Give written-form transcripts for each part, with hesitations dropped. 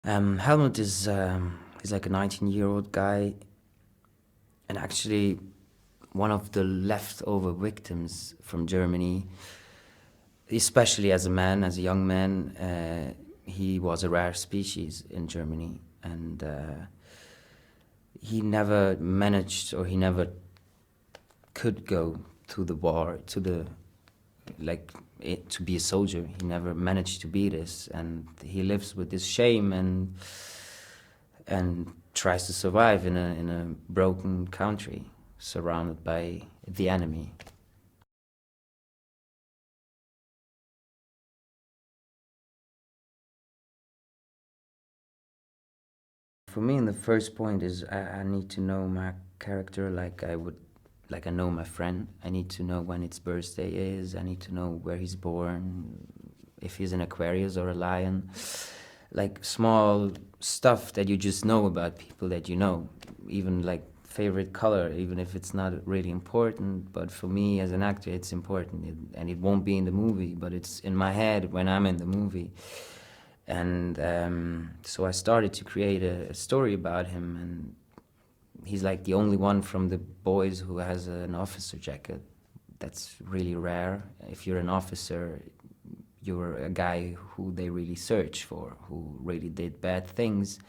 Helmut is he's like a 19-year-old guy, and actually one of the leftover victims from Germany. Especially as a man, as a young man, he was a rare species in Germany, and he never managed, or he never could go to the war, to be a soldier. He never managed to be this, and he lives with this shame and tries to survive in a broken country, surrounded by the enemy. For me, in the first point is I need to know my character like I know my friend. I need to know when its birthday is. I need to know where he's born, if he's an Aquarius or a lion. Like small stuff that you just know about people that you know. Even like favorite color, even if it's not really important. But for me as an actor, it's important. And it won't be in the movie, but it's in my head when I'm in the movie. And so I started to create a story about him, and he's like the only one from the boys who has an officer jacket. That's really rare. If you're an officer, you're a guy who they really search for, who really did bad things,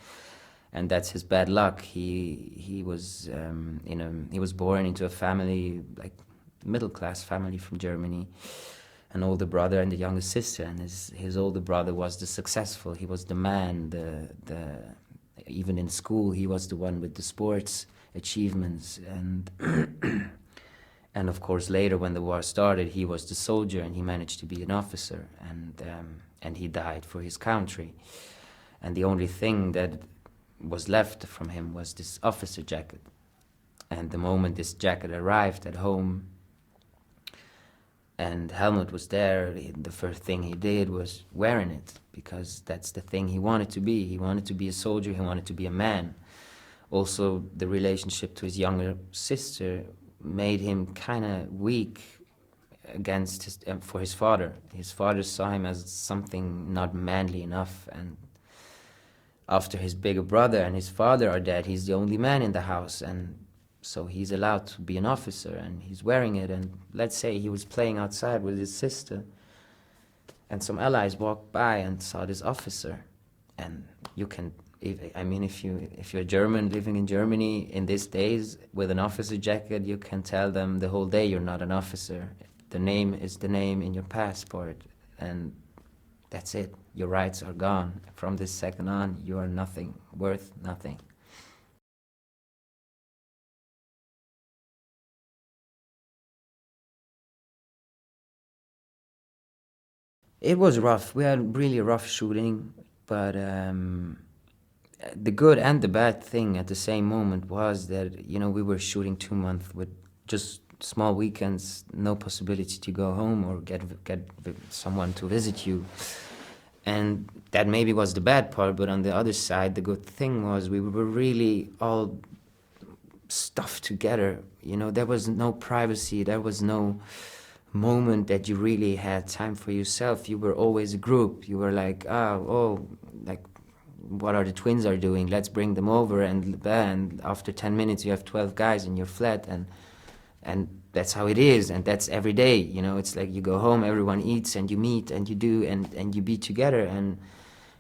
and that's his bad luck. He was he was born into a family, like middle class family from Germany, an older brother and a younger sister, and his older brother was the successful. He was the man. Even in school, he was the one with the sports achievements, and and of course later when the war started, he was the soldier, and he managed to be an officer, and he died for his country. And the only thing that was left from him was this officer jacket. And the moment this jacket arrived at home, and Helmut was there, the first thing he did was wearing it, because that's the thing he wanted to be. He wanted to be a soldier, he wanted to be a man. Also, the relationship to his younger sister made him kind of weak for his father. His father saw him as something not manly enough, and after his bigger brother and his father are dead, he's the only man in the house, and so he's allowed to be an officer, and he's wearing it. And let's say he was playing outside with his sister, and some allies walked by and saw this officer. And you can, if you're German living in Germany in these days with an officer jacket, you can tell them the whole day you're not an officer. The name is the name in your passport, and that's it. Your rights are gone. From this second on, you are nothing, worth nothing. It was rough. We had really rough shooting, but the good and the bad thing at the same moment was that, we were shooting 2 months with just small weekends, no possibility to go home or get someone to visit you. And that maybe was the bad part, but on the other side, the good thing was we were really all stuffed together. There was no privacy, there was no moment that you really had time for yourself. You were always a group. You were like, like, what are the twins are doing? Let's bring them over. And after 10 minutes, you have 12 guys in your flat, and that's how it is. And that's every day. It's like you go home, everyone eats, and you meet, and you do, and you be together. And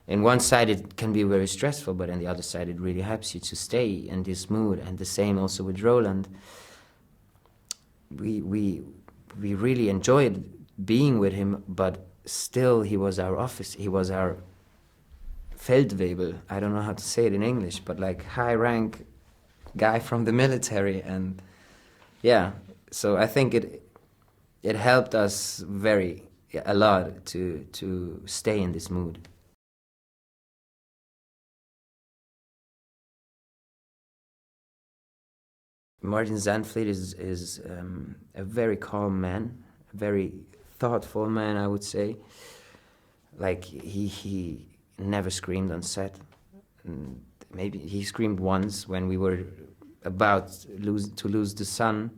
in one side, it can be very stressful, but on the other side, it really helps you to stay in this mood. And the same also with Roland. We really enjoyed being with him, but still he was our Feldwebel. I don't know how to say it in English, but like high rank guy from the military. And yeah, so I think it helped us a lot to stay in this mood. Martin Zandvliet is a very calm man, a very thoughtful man, I would say. Like, he never screamed on set. Maybe he screamed once when we were about to lose the sun,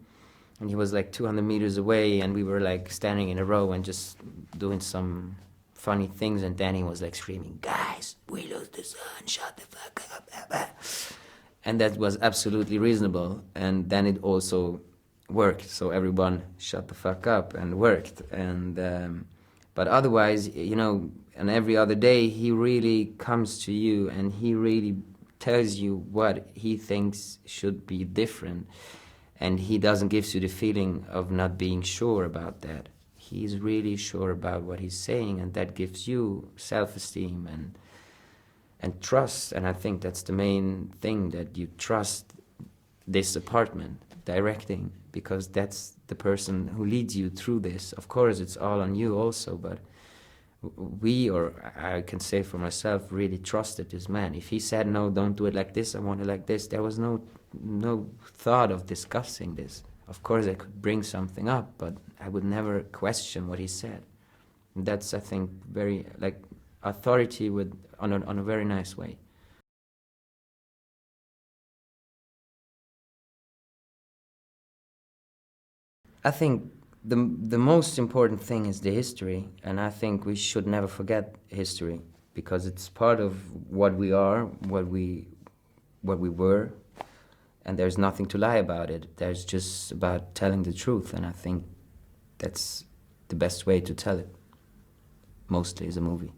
and he was like 200 meters away, and we were like standing in a row and just doing some funny things, and then he was like screaming, "Guys, guys, we lose the sun, shut the fuck up. And that was absolutely reasonable, and then it also worked, so everyone shut the fuck up and worked. And but otherwise, you know, and every other day he really comes to you and he really tells you what he thinks should be different, and he doesn't give you the feeling of not being sure about that. He's really sure about what he's saying, and that gives you self-esteem and trust. And I think that's the main thing, that you trust this apartment directing, because that's the person who leads you through this. Of course, it's all on you also, but we, or I can say for myself, really trusted this man. If he said, no, don't do it like this, I want it like this, there was no thought of discussing this. Of course, I could bring something up, but I would never question what he said. And that's, I think, very, like, authority with, on a very nice way. I think the most important thing is the history, and I think we should never forget history, because it's part of what we are, what we were, and there's nothing to lie about it. There's just about telling the truth, and I think that's the best way to tell it, mostly, is a movie.